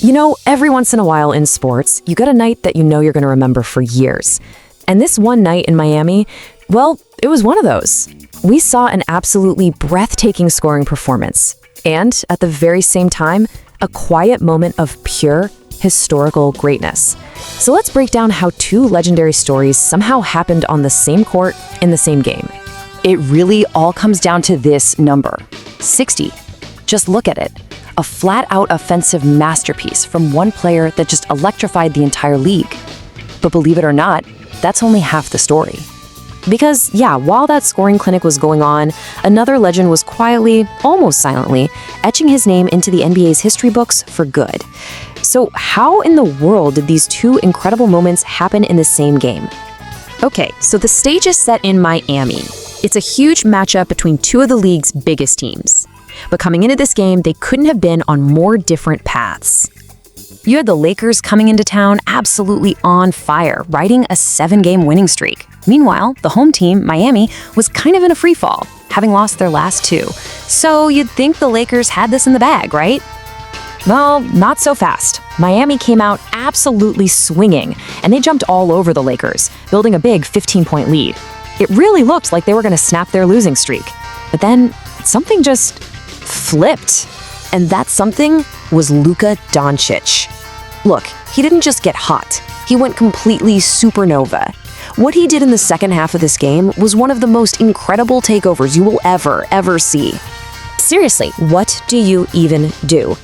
You know, every once in a while in sports, you get a night that you know you're going to remember for years. And this one night in Miami, well, it was one of those. We saw an absolutely breathtaking scoring performance. And at the very same time, a quiet moment of pure, historical greatness. So let's break down how two legendary stories somehow happened on the same court in the same game. It really all comes down to this number, 60. Just look at it. A flat-out offensive masterpiece from one player that just electrified the entire league. But believe it or not, that's only half the story. Because, yeah, while that scoring clinic was going on, another legend was quietly, almost silently, etching his name into the NBA's history books for good. So how in the world did these two incredible moments happen in the same game? Okay, so the stage is set in Miami. It's a huge matchup between two of the league's biggest teams. But coming into this game, they couldn't have been on more different paths. You had the Lakers coming into town absolutely on fire, riding a 7-game winning streak. Meanwhile, the home team, Miami, was kind of in a free fall, having lost their last two. So you'd think the Lakers had this in the bag, right? Well, not so fast. Miami came out absolutely swinging, and they jumped all over the Lakers, building a big 15-point lead. It really looked like they were going to snap their losing streak. But then something just flipped. And that something was Luka Doncic. Look, he didn't just get hot. He went completely supernova. What he did in the second half of this game was one of the most incredible takeovers you will ever see. Seriously, what do you even do?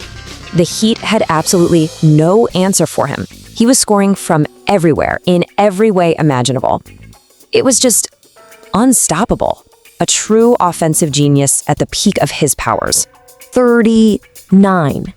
The Heat had absolutely no answer for him. He was scoring from everywhere, in every way imaginable. It was just unstoppable. A true offensive genius at the peak of his powers. 39.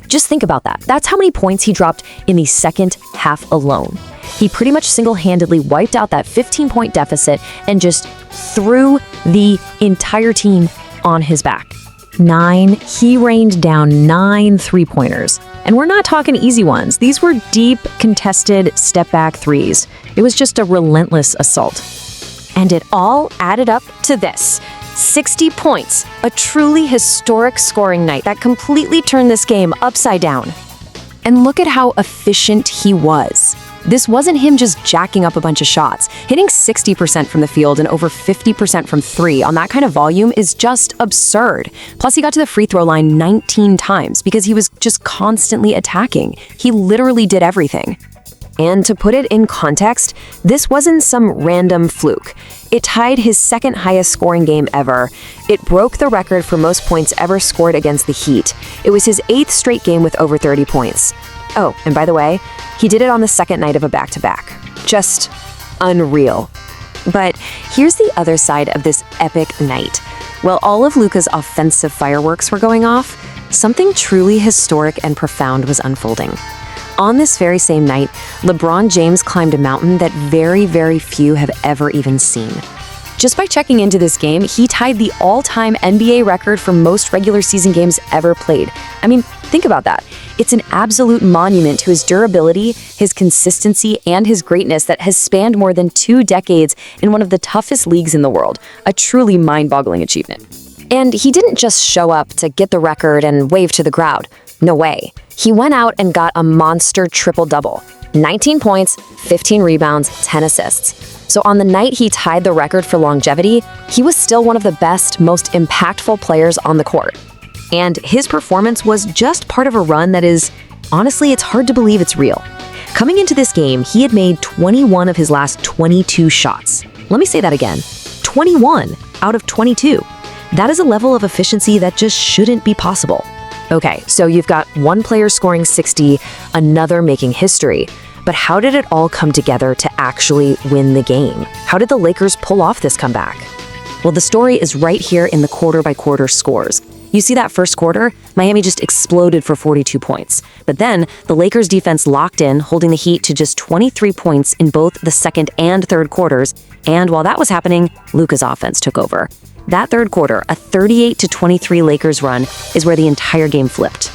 Just think about that. That's how many points he dropped in the second half alone. He pretty much single-handedly wiped out that 15-point deficit and just threw the entire team on his back. He rained down 9 three-pointers. And we're not talking easy ones. These were deep, contested, step-back threes. It was just a relentless assault. And it all added up to this. 60 points, a truly historic scoring night that completely turned this game upside down. And look at how efficient he was. This wasn't him just jacking up a bunch of shots. Hitting 60% from the field and over 50% from three on that kind of volume is just absurd. Plus, he got to the free throw line 19 times because he was just constantly attacking. He literally did everything. And to put it in context, this wasn't some random fluke. It tied his second highest scoring game ever. It broke the record for most points ever scored against the Heat. It was his 8th straight game with over 30 points. Oh, and by the way, he did it on the second night of a back-to-back. Just unreal. But here's the other side of this epic night. While all of Luka's offensive fireworks were going off, something truly historic and profound was unfolding. On this very same night, LeBron James climbed a mountain that very few have ever even seen. Just by checking into this game, he tied the all-time NBA record for most regular season games ever played. I mean, think about that. It's an absolute monument to his durability, his consistency, and his greatness that has spanned more than 2 decades in one of the toughest leagues in the world. A truly mind-boggling achievement. And he didn't just show up to get the record and wave to the crowd. No way. He went out and got a monster triple-double. 19 points, 15 rebounds, 10 assists. So on the night he tied the record for longevity, he was still one of the best, most impactful players on the court. And his performance was just part of a run that is, honestly, it's hard to believe it's real. Coming into this game, he had made 21 of his last 22 shots. Let me say that again. 21 out of 22. That is a level of efficiency that just shouldn't be possible. Okay, so you've got one player scoring 60, another making history. But how did it all come together to actually win the game? How did the Lakers pull off this comeback? Well, the story is right here in the quarter-by-quarter scores. You see that first quarter? Miami just exploded for 42 points. But then, the Lakers defense locked in, holding the Heat to just 23 points in both the second and third quarters. And while that was happening, Luka's offense took over. That third quarter, a 38-23 Lakers run, is where the entire game flipped.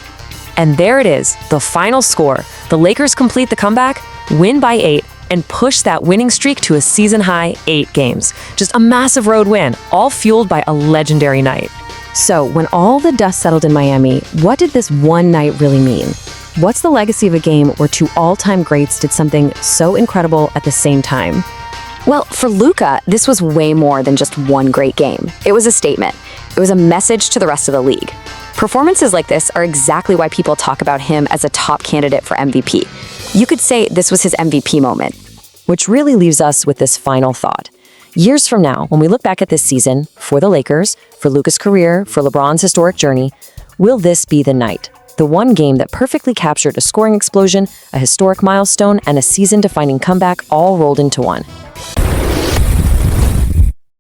And there it is, the final score. The Lakers complete the comeback, win by 8, and push that winning streak to a season-high 8 games. Just a massive road win, all fueled by a legendary night. So, when all the dust settled in Miami, what did this one night really mean? What's the legacy of a game where two all-time greats did something so incredible at the same time? Well, for Luka, this was way more than just one great game. It was a statement. It was a message to the rest of the league. Performances like this are exactly why people talk about him as a top candidate for MVP. You could say this was his MVP moment. Which really leaves us with this final thought. Years from now, when we look back at this season, for the Lakers, for Luka's career, for LeBron's historic journey, will this be the night? The one game that perfectly captured a scoring explosion, a historic milestone, and a season-defining comeback all rolled into one.